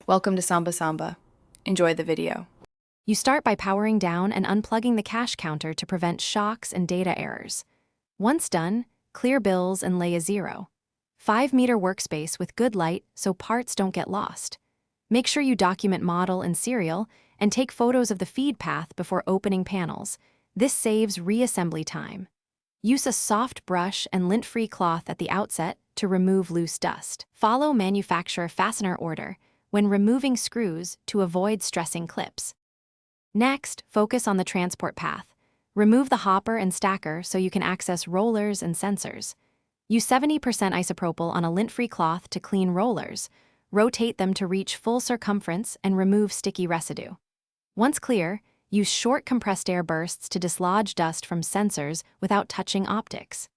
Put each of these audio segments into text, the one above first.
Welcome to Samba Samba. Enjoy the video. You start by powering down and unplugging the cash counter to prevent shocks and data errors. Once done, clear bills and lay a 0. 5-meter workspace with good light so parts don't get lost. Make sure you document model and serial and take photos of the feed path before opening panels. This saves reassembly time. Use a soft brush and lint-free cloth at the outset to remove loose dust. Follow manufacturer fastener order when removing screws to avoid stressing clips. Next, focus on the transport path. Remove the hopper and stacker so you can access rollers and sensors. Use 70% isopropyl on a lint-free cloth to clean rollers. Rotate them to reach full circumference and remove sticky residue. Once clear, use short compressed air bursts to dislodge dust from sensors without touching optics.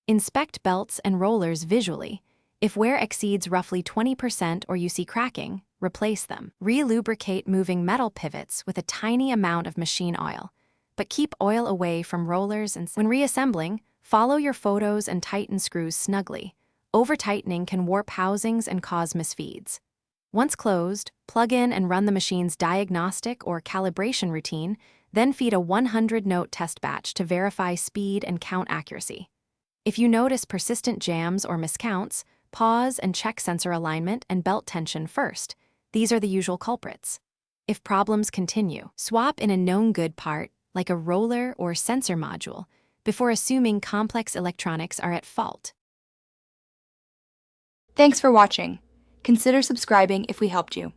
Inspect belts and rollers visually. If wear exceeds roughly 20% or you see cracking, replace them. Re-lubricate moving metal pivots with a tiny amount of machine oil, but keep oil away from rollers and when reassembling, follow your photos and tighten screws snugly. Over-tightening can warp housings and cause misfeeds. Once closed, plug in and run the machine's diagnostic or calibration routine, then feed a 100-note test batch to verify speed and count accuracy. If you notice persistent jams or miscounts, pause and check sensor alignment and belt tension first. These are the usual culprits. If problems continue, swap in a known good part, like a roller or sensor module, before assuming complex electronics are at fault. Thanks for watching. Consider subscribing if we helped you.